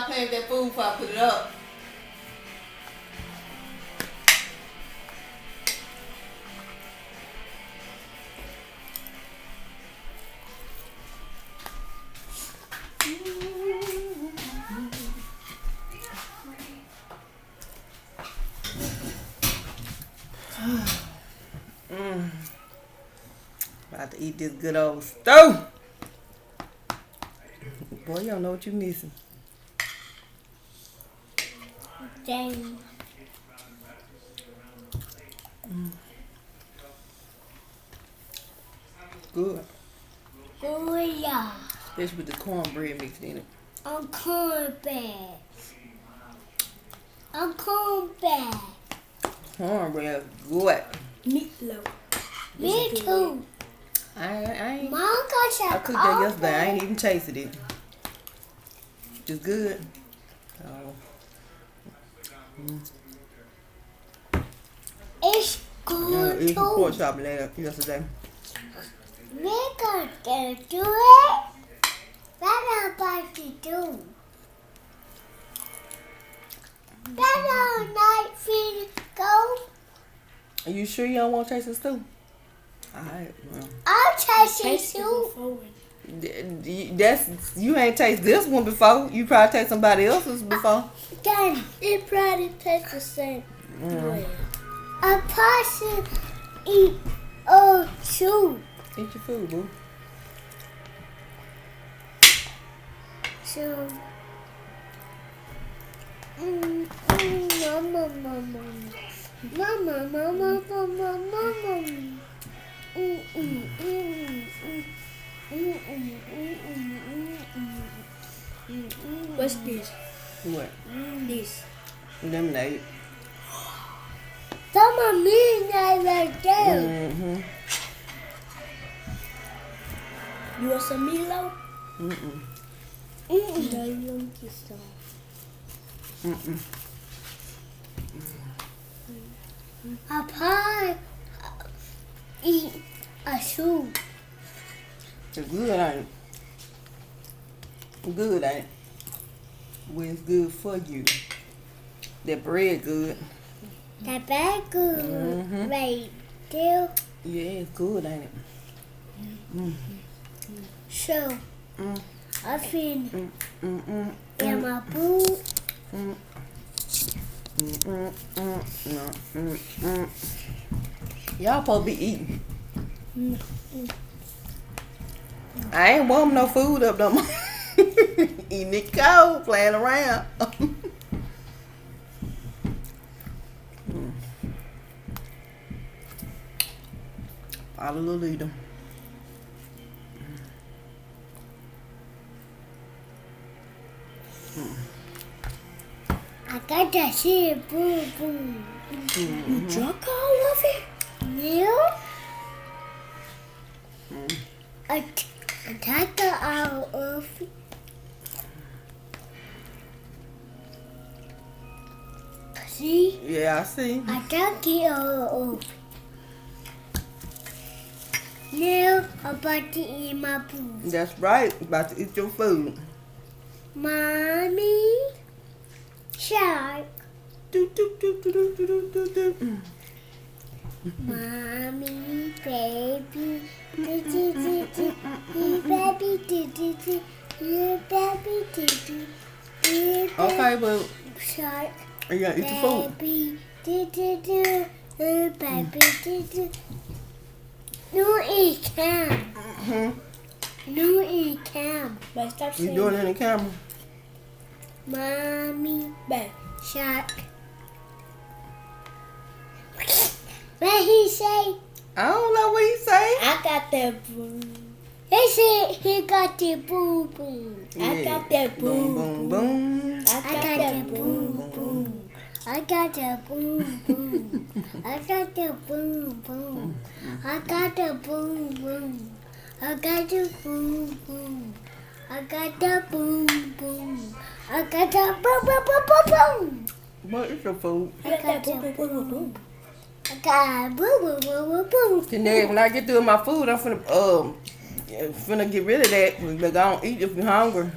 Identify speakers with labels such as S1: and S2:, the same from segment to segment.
S1: stop playing with that food before I put it up. About to eat this good old stew. Boy, you don't know what you're missing.
S2: Dang.
S1: Good.
S2: Oh yeah.
S1: Especially with the cornbread mixed in it.
S2: I'm cornbread. I'm cornbread.
S1: Cornbread, good.
S2: Meatloaf. Me too.
S1: I ain't.
S2: Mom got some
S1: I cooked that yesterday. I ain't even tasted it. It's good. Oh.
S2: It's
S1: Yeah,
S2: good
S1: eating pork
S2: too.
S1: chop yesterday.
S2: We're gonna do it. What am I about to do? That's all night for go.
S1: Are you sure you don't want to taste the stew? Alright, well.
S2: I'll taste it too.
S1: That's you ain't taste this one before. You probably taste somebody else's before.
S2: Daddy, it probably tastes the same way. A person eat soup.
S1: Eat your food, boo.
S2: So, mama, mama, mama, mama, mama, mama. What's this?
S1: What?
S2: This.
S1: Lemonade.
S2: Some of me like that.
S1: Mm-hmm.
S2: You want some Milo?
S1: Mm-mm.
S2: No, you don't get some.
S1: Mm-mm.
S2: A pie eat a soup.
S1: It's good, ain't it? Good, ain't it? Well, it's good for you. That bread good.
S2: That bag good.
S1: Mm-hmm.
S2: Right there.
S1: Yeah, it's good, ain't it? Mm.
S2: So,
S1: Mm.
S2: I feel
S1: Mm-mm.
S2: in my boot.
S1: Mm. Mm-mm. No. Mm-mm. Y'all supposed to be eating. I ain't warming no food up no more. Eating it cold, playing around. Follow the leader.
S2: I got that shit, boom, boom. You drunk all of it? Yeah. I took it out of it. See?
S1: Yeah, I see.
S2: I took it out of it. Now I'm about to eat my food.
S1: That's right. About to eat your food.
S2: Mommy, shark.
S1: Do, do, do, do, do, do, do, do, do.
S2: Mommy, baby, do, do, do, do. You baby, do, do, do. You baby, do, do. You
S1: Okay, but
S2: shark.
S1: you gotta eat your food.
S2: Baby, do, do, do. You baby, do, do. No, eat cam.
S1: Mm-hmm.
S2: No, eat cam. But stop
S1: You
S2: saying
S1: doing it in the camera?
S2: Mommy, shark. What he say?
S1: I don't know what he say.
S2: I got that boom. He said he got the boom boom. I got that boom
S1: Boom, boom, boom.
S2: I got that boom boom. I got that boom boom. I got that boom boom. I got the boom boom. I got the boom boom. I got the boom boom. I got the boom boom boom boom boom.
S1: What is your food?
S2: I got the boom boom boom. I got boom boom boom boom boom.
S1: And then when I get through with my food, I'm finna get rid of that. But I don't eat if you're hungry.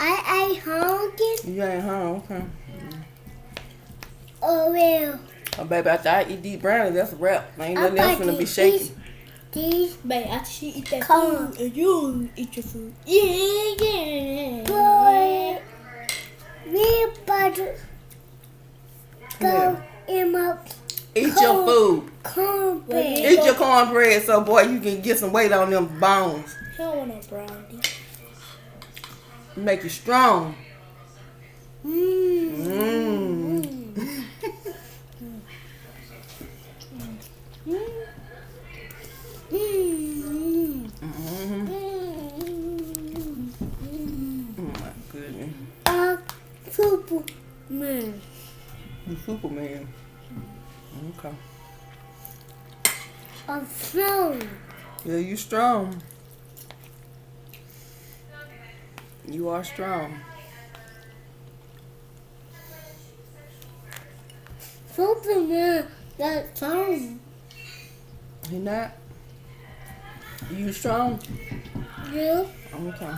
S2: I ain't hungry.
S1: You ain't home, okay.
S2: Oh, well.
S1: Oh, baby, after I eat these brownies, that's a wrap. Ain't
S2: I'm
S1: nothing else
S2: about
S1: finna be
S2: to
S1: shaking.
S2: These
S3: Babe, after she eat that
S2: Come.
S3: food, and you eat your food. Yeah.
S2: boy. We about to go in my
S1: Eat your food.
S2: cornbread.
S1: Eat your cornbread so, boy, you can get some weight on them bones.
S3: He don't want no brownie.
S1: Make you strong.
S2: Mmm.
S1: Mmm.
S2: Mmm.
S1: Mm-hmm. Oh, my goodness.
S2: Superman.
S1: You Superman. Okay.
S2: I'm strong.
S1: Yeah, you strong. You are strong.
S2: Superman. That's strong.
S1: He not? You strong?
S2: Yeah.
S1: Okay.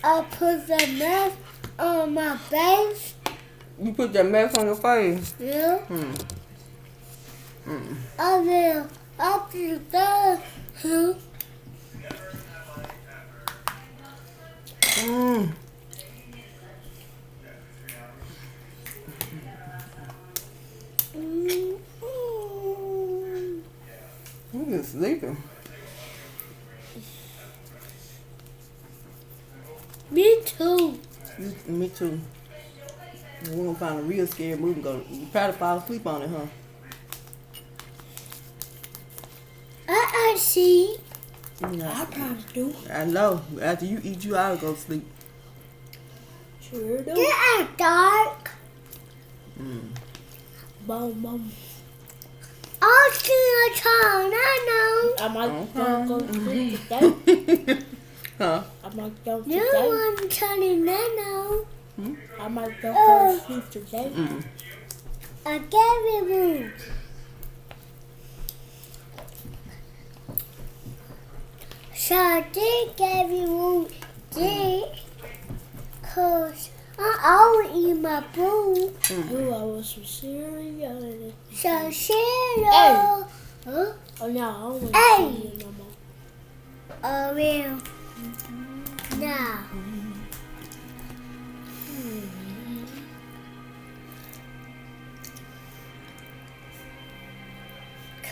S2: I put the mask on my face.
S1: You put that mask on your face?
S2: Yeah. I will. I'll do that.
S1: Mm. You been sleeping.
S2: Me too.
S1: Me too. We're gonna find a real scary movie. You probably fall asleep on it, huh?
S2: I see.
S3: I probably do.
S1: I know. After you eat, you ought to go to sleep.
S3: Sure do.
S2: Get out dark.
S3: Boom, boom.
S2: I'll see a child. I
S3: I might
S1: Okay.
S3: go to sleep today.
S1: Huh?
S3: I might go
S2: know.
S3: today.
S2: No one telling Nano.
S3: I might go to sleep today.
S2: I gave you. So they gave you cause I always eat my food.
S3: Ooh, I want some cereal.
S2: So cereal. Huh?
S3: Oh, no, I don't want
S2: Hey.
S3: cereal no more.
S2: Oh, well. Now.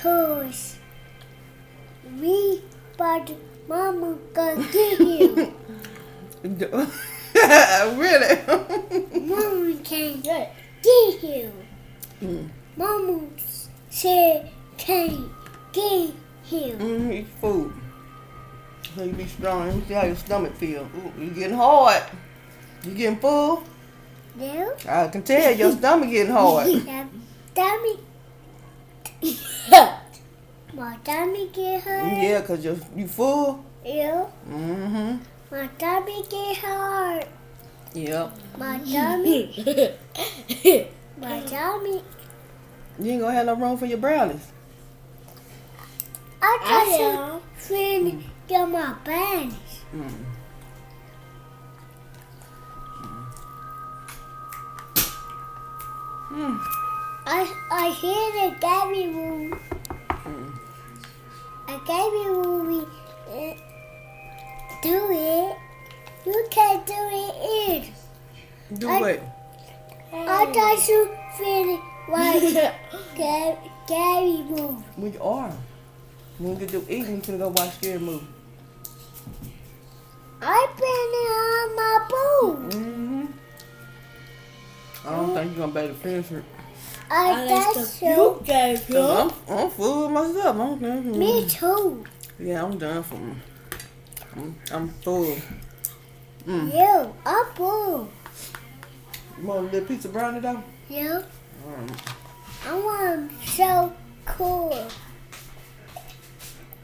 S2: Cause we but Mama gonna get you.
S1: Really?
S2: Mama can't
S3: Good.
S2: get you.
S1: Mm.
S2: Mama said can't get him.
S1: Eat food. So you be strong. Let me see how your stomach feel. Ooh, you getting hard. You getting full?
S2: No?
S1: I can tell your stomach getting hard.
S2: Dummy. My tummy get hurt.
S1: Yeah, cause you full.
S2: Yeah.
S1: Mm-hmm.
S2: My tummy get hurt.
S1: Yep.
S2: My tummy. My tummy.
S1: You ain't gonna have no room for your brownies.
S2: I
S3: I
S2: just
S3: am.
S2: friend get my bands. I hear the Gabby room. A Gabby movie. Do it. You can't do it.
S1: Do
S2: I-
S1: what?
S2: I thought you feel like Gabby movie.
S1: We are. When we get to eating, we can go watch scary movie.
S2: I been on my boo.
S1: Mm-hmm. I don't think you're gonna be able to finish it.
S2: I
S3: That's
S2: thought
S3: the
S2: so.
S3: you gave you.
S1: I'm full myself. I don't think.
S2: Me too.
S1: Yeah, I'm done for me. I'm full.
S2: You, I'm full.
S1: You want a little piece of brownie though?
S2: You, I want so cool.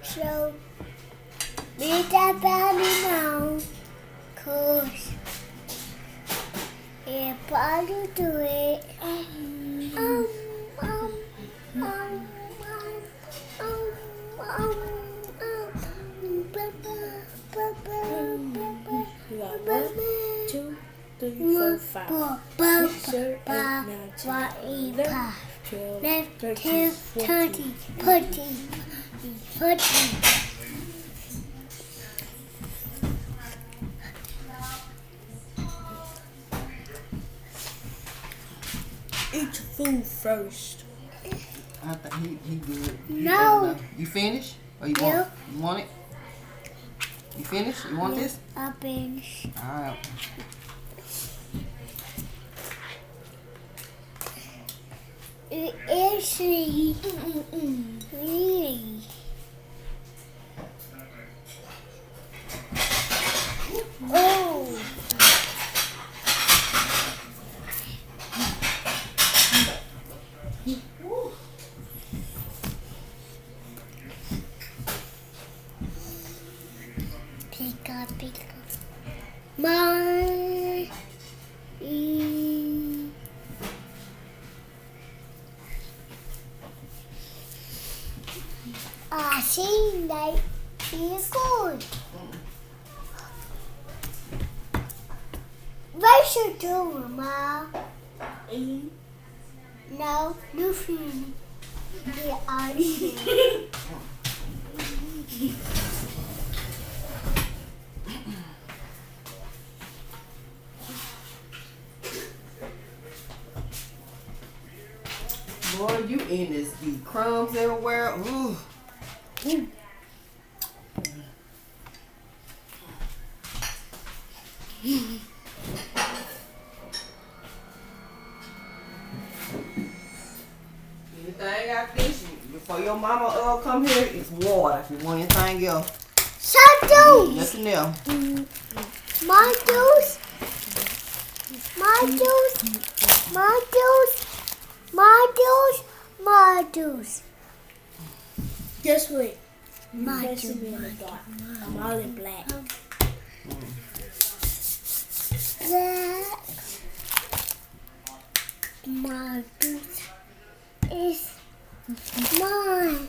S2: So, me that body now. Cause if I do it, um, um, um, um, ba, ba, ba, ba, ba, ba, ba.
S3: 3, 4, 5, 6, 7, 8, 9, 10, 11, 12, 13, 14.
S2: 14.
S3: Eat your food first.
S1: I think he good.
S2: No.
S1: You finished? Or you
S2: Yeah.
S1: want it? You finished? You want this?
S2: I finished.
S1: Alright.
S2: Actually, really. Oh. Pick up. My. I see that is good. What should do, Mom? No, nothing. The ice.
S1: Boy, you in this the crumbs everywhere. Ooh. Anything I think before your mama come here, it's water. If you want anything else,
S2: Shadows.
S1: nothing else.
S2: My juice. My juice. My juice. My juice. My juice.
S3: Guess what?
S2: My
S3: Guess
S2: juice.
S3: me in the dark. I'm all in black.
S2: That my juice is mine.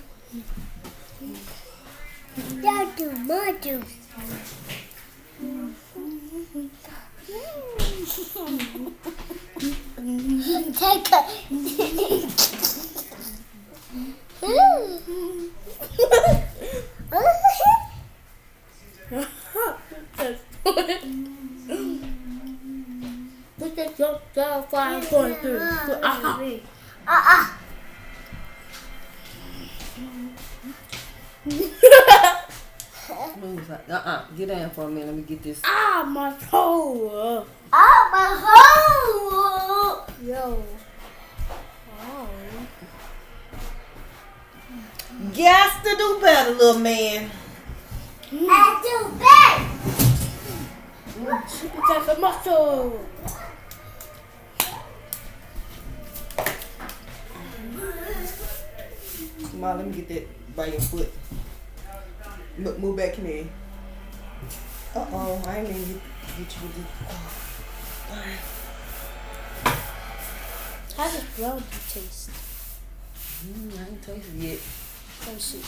S2: That do my juice. Take
S3: Look at your flying going through.
S1: Move like, get down for a minute. Let me get this.
S3: Ah, my toe.
S2: my hole.
S3: Yo. Oh.
S1: Gas to do better, little man.
S2: I do bad.
S3: Super type muscle.
S1: Come on, let me get that by your foot. Look, move back in there. I ain't gonna get you with this.
S3: How does brownie taste?
S1: I ain't tasted it yet.
S3: Let me see.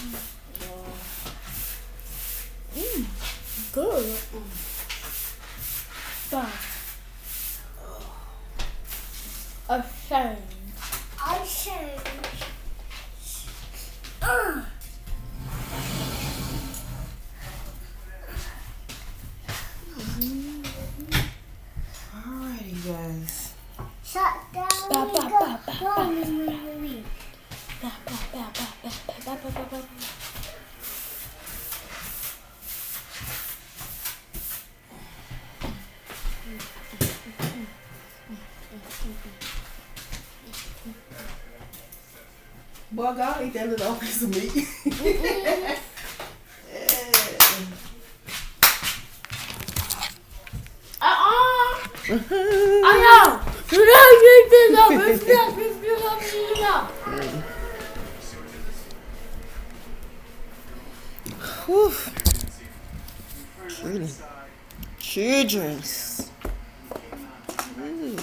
S3: Good. Fine. A shame.
S2: I say.
S1: Alrighty, guys.
S2: Shut down.
S3: Ba, ba, ba, ba,
S2: Go.
S3: ba.
S2: Me.
S3: Ba, ba, ba, ba, ba, ba, ba, ba, ba.
S1: Boy, God, eat that little piece of meat. Yeah.
S3: I know.
S1: Whew. Children. Children's. Ooh.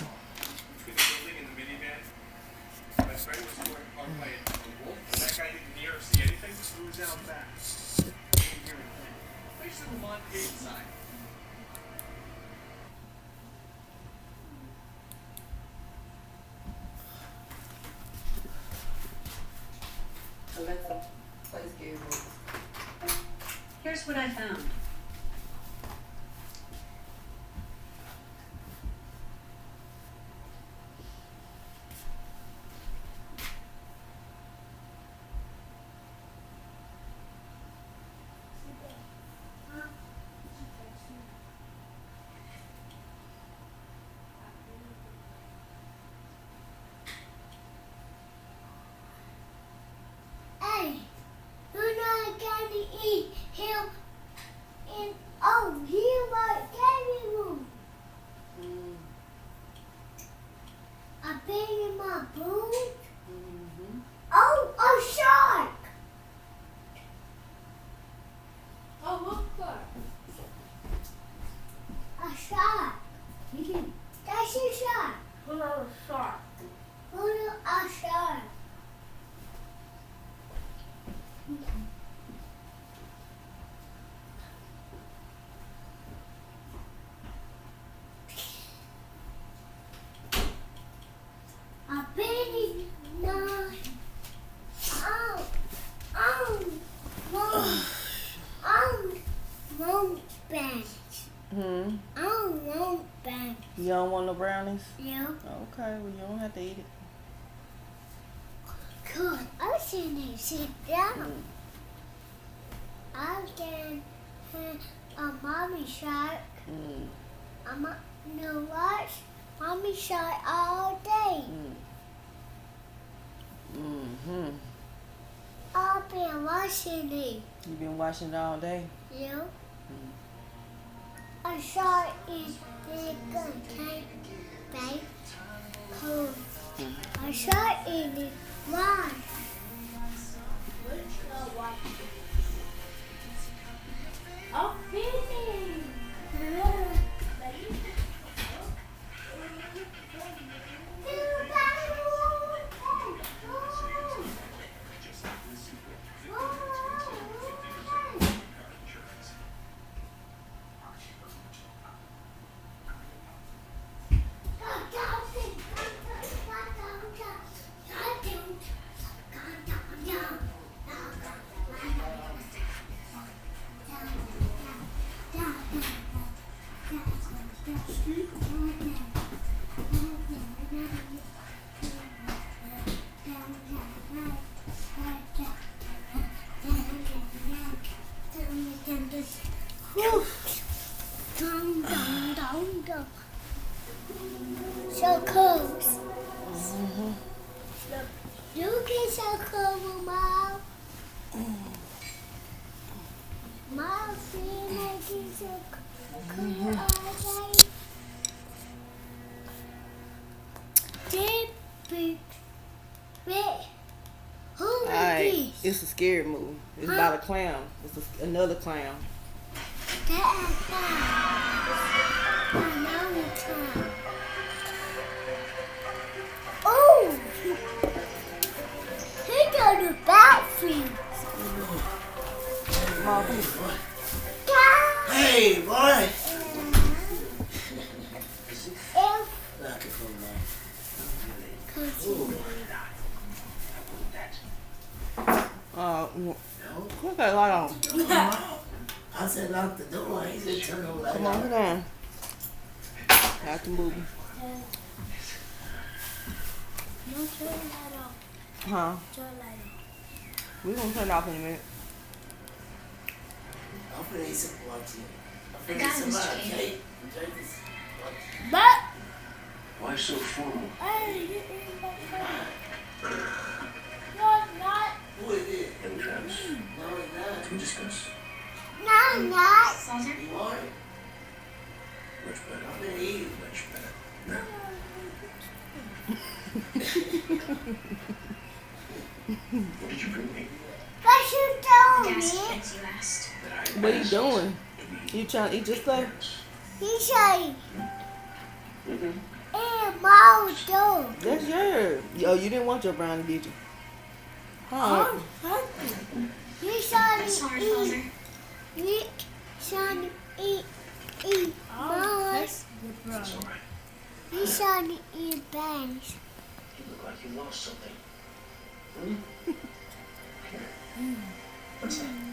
S4: what I found.
S2: Hey, you know I gotta eat him in here my candy room. I been in my boot. Oh, a shark!
S3: Oh, look for
S2: A shark. That's a shark.
S3: a shark.
S2: Look a shark. I bet not. Won't bench. I won't bench.
S1: You don't want no brownies?
S2: Yeah.
S1: Okay, well you don't have to eat it.
S2: Good. I shouldn't sit down. I can have a mommy shark. You know what? Mommy shark all day. I've been watching it.
S1: You been watching it all day?
S2: Yeah. A shark is gonna take back home. A shark is the one.
S3: Oh, Penny.
S2: So close. You get so close, Mom. Mom, feel like it's so cool all day. Big. Who is
S1: Alright,
S2: this?
S1: it's a scary movie. It's about a clown. It's another clown.
S2: Another time. Oh! He got a bathroom.
S1: Mom, come here.
S5: Hey, boy!
S1: Put that light on.
S5: I said lock the door. He said turn the light
S1: Come on,
S5: on.
S1: sit down. Out the movie.
S2: No, turn that off.
S1: Huh?
S2: Turn that off.
S1: We're gonna turn it off in a minute.
S5: I'm finna eat some watching. I'm
S4: The
S5: finna
S4: guy
S5: eat some
S4: was
S5: cake.
S4: Jane.
S5: Enjoy this. Watch.
S2: But
S6: Why so formal?
S2: hey, you eat my phone. No, not.
S5: Who is it?
S6: And Travis,
S5: No, it's not.
S6: to discuss.
S2: No, not.
S4: Salter?
S5: You want it?
S6: Much better.
S5: I'm finna eat it.
S6: Much better. Now, what did you bring me?
S2: What you
S4: Gas
S2: doing?
S4: kids, you asked.
S6: That I
S1: What are you
S6: asked
S1: doing?
S6: to be
S1: You trying to eat your stuff?
S2: He said, Mom, do.
S1: That's yours. Oh, you didn't want your brownie, did you? Huh?
S2: You said
S4: Sorry,
S2: eat.
S4: Father.
S2: You said eat. Mom.
S6: It's all right.
S2: You said eat bangs.
S6: You look like you lost something. Here. What's that?